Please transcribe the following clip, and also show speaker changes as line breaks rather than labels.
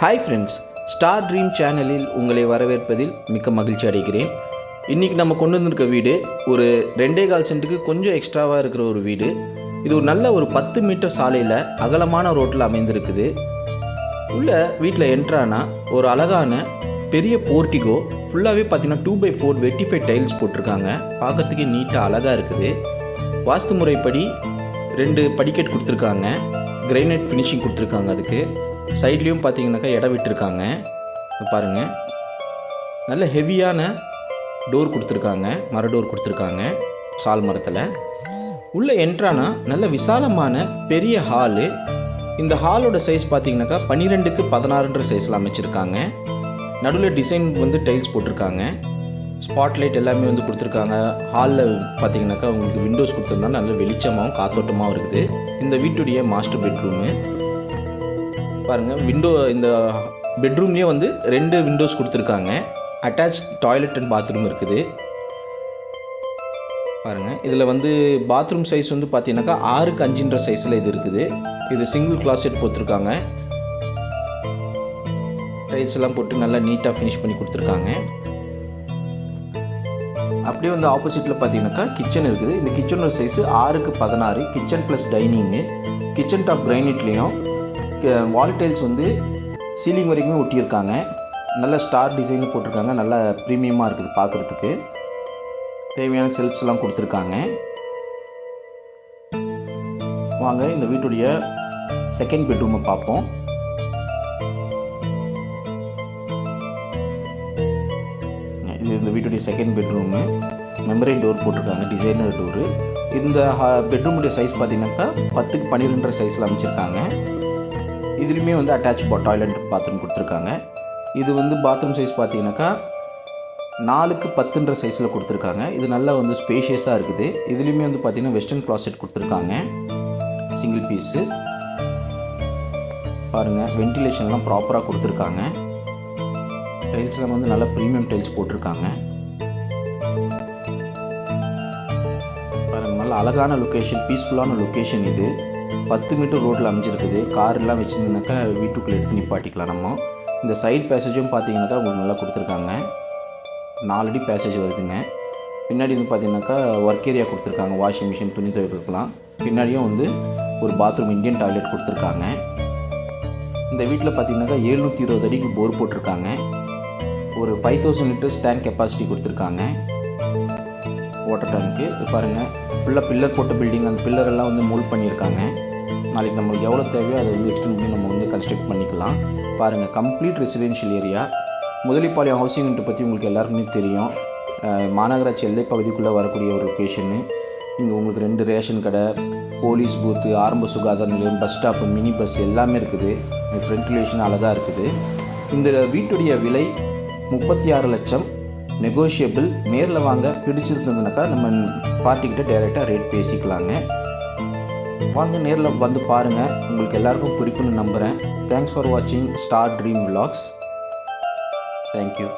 Hi friends, star dream சேனலில் உங்களை வரவேற்பதில் மிக்க மகிழ்ச்சி அடைகிறேன். இன்றைக்கி நம்ம கொண்டு வந்திருக்க வீடு ஒரு 2.25 சென்ட்டுக்கு கொஞ்சம் எக்ஸ்ட்ராவாக இருக்கிற ஒரு வீடு. இது ஒரு நல்ல ஒரு 10 மீட்டர் சாலையில் அகலமான ரோட்டில் அமைந்திருக்குது. உள்ள வீட்டில் என்ட்ரானா ஒரு அழகான பெரிய போர்ட்டிகோ, ஃபுல்லாகவே பார்த்தீங்கன்னா 2x4 வெட்டிஃபை டைல்ஸ் போட்டிருக்காங்க. பார்க்குறதுக்கே நீட்டாக அழகாக இருக்குது. வாஸ்து முறைப்படி 2 படிக்கட் கொடுத்துருக்காங்க. கிரைனைட் ஃபினிஷிங் கொடுத்துருக்காங்க. அதுக்கு சைட்லேயும் பார்த்தீங்கன்னாக்கா இடம் விட்டுருக்காங்க. பாருங்கள், நல்ல ஹெவியான டோர் கொடுத்துருக்காங்க. மர டோர் கொடுத்துருக்காங்க சால் மரத்தில். உள்ளே என்ட்ரானா நல்ல விசாலமான பெரிய ஹாலு. இந்த ஹாலோட சைஸ் பார்த்தீங்கன்னாக்கா 12க்கு 16 சைஸில் அமைச்சிருக்காங்க. நடுவில் டிசைன் டைல்ஸ் போட்டிருக்காங்க. ஸ்பாட்லைட் எல்லாமே கொடுத்துருக்காங்க. ஹாலில் பார்த்தீங்கன்னாக்கா உங்களுக்கு விண்டோஸ் கொடுத்துருந்தாலும் நல்ல வெளிச்சமாகவும் காத்தோட்டமாகவும் இருக்குது. இந்த வீட்டுடைய மாஸ்டர் பெட்ரூமு பாருங்கள். இந்த பெட்ரூம்லேயே 2 விண்டோஸ் கொடுத்துருக்காங்க. அட்டாச் டாய்லெட் அண்ட் பாத்ரூம் இருக்குது. பாருங்கள், இதில் பாத்ரூம் சைஸ் பார்த்தீங்கன்னாக்கா 6க்கு 5 சைஸில் இது இருக்குது. இது சிங்கிள் கிளாசெட் போட்டிருக்காங்க. டைல்ஸ் எல்லாம் போட்டு நல்லா நீட்டாக ஃபினிஷ் பண்ணி கொடுத்துருக்காங்க. அப்படியே ஆப்போசிட்டில் பார்த்தீங்கன்னாக்கா கிச்சன் இருக்குது. இந்த கிச்சனோட சைஸு 6க்கு 16. Kitchen plus dining. Kitchen top கிரைனைட்லேயும் வால் டைல்ஸ் சீலிங் வரைக்குமே ஒட்டியிருக்காங்க. நல்ல ஸ்டார் டிசைன் போட்டிருக்காங்க. நல்லா ப்ரீமியமாக இருக்குது பார்க்குறதுக்கு. தேவையான செல்ஃப்ஸ் எல்லாம் கொடுத்துருக்காங்க. வாங்க இந்த வீட்டுடைய செகண்ட் பெட்ரூமை பார்ப்போம். இது இந்த வீட்டுடைய செகண்ட் பெட்ரூமு. மெம்பரைன் டோர் போட்டிருக்காங்க, டிசைனர் டோரு. இந்த பெட்ரூமுடைய சைஸ் பார்த்தீங்கன்னாக்கா 10க்கு 12 சைஸில் அமைச்சிருக்காங்க. இதுலேயுமே அட்டாச் டாய்லெட் பாத்ரூம் கொடுத்துருக்காங்க. இது பாத்ரூம் சைஸ் பார்த்தீங்கன்னாக்கா 4க்கு 10 சைஸில் கொடுத்துருக்காங்க. இது நல்லா ஸ்பேஷியஸாக இருக்குது. இதுலேயுமே பார்த்தீங்கன்னா வெஸ்டர்ன் கிளாசெட் கொடுத்துருக்காங்க, சிங்கிள் பீஸு. பாருங்கள், வென்டிலேஷன்லாம் ப்ராப்பராக கொடுத்துருக்காங்க. டைல்ஸ்லாம் நல்ல ப்ரீமியம் டைல்ஸ் போட்டிருக்காங்க. பாருங்கள், நல்ல அழகான லொக்கேஷன், பீஸ்ஃபுல்லான லொக்கேஷன். இது 10 மீட்டர் ரோட்டில் அமைஞ்சிருக்குது. கார்லாம் வச்சுருந்தீங்கன்னாக்கா வீட்டுக்குள்ளே எடுத்து நிப்பாட்டிக்கலாம் நம்ம. இந்த சைட் பேசேஜும் பார்த்தீங்கன்னாக்கா உங்களுக்கு நல்லா கொடுத்துருக்காங்க. 4 அடி பேசேஜ் வருதுங்க. பின்னாடி பார்த்தீங்கன்னாக்கா ஒர்க் ஏரியா கொடுத்துருக்காங்க. வாஷிங் மிஷின், துணி துவைக்கலாம். பின்னாடியும் ஒரு பாத்ரூம், இந்தியன் டாய்லெட் கொடுத்துருக்காங்க. இந்த வீட்டில் பார்த்தீங்கன்னாக்கா 720 அடிக்கு போர் போட்டிருக்காங்க. ஒரு 5000 லிட்டர்ஸ் டேங்க் கெப்பாசிட்டி கொடுத்துருக்காங்க, வாட்டர் டேங்க்கு. பாருங்கள், ஃபுல்லாக பில்லர் போட்ட பில்டிங். அந்த பில்லர் எல்லாம் மோல்ட் பண்ணியிருக்காங்க. நாளைக்கு நம்மளுக்கு எவ்வளோ தேவையோ அதை எக்ஸ்டெண்ட் பண்ணி நம்ம கன்ஸ்ட்ரக்ட் பண்ணிக்கலாம். பாருங்கள், complete residential area. Mudalipalayam housing unit பற்றி உங்களுக்கு எல்லாருக்குமே தெரியும். மாநகராட்சி எல்லை பகுதிக்குள்ளே வரக்கூடிய ஒரு லொக்கேஷனு. இங்கே உங்களுக்கு 2 ரேஷன் கடை, போலீஸ் பூத்து, ஆரம்ப சுகாதார நிலையம், பஸ் ஸ்டாப்பு, மினி பஸ் எல்லாமே இருக்குது. வென்டிலேஷன் அழகாக இருக்குது. இந்த வீட்டுடைய விலை 36 லட்சம். நெகோஷியபிள். நேரில் வாங்க, பிடிச்சிருந்ததுனாக்கா நம்ம பார்ட்டிக்கிட்ட டைரெக்டாக ரேட் பேசிக்கலாங்க. வாங்க நேரில் பாருங்கள். உங்களுக்கு எல்லாருக்கும் பிடிக்கும்னு நம்புகிறேன். தேங்க்ஸ் ஃபார் வாட்சிங் ஸ்டார் ட்ரீம் விலாக்ஸ். தேங்க்யூ.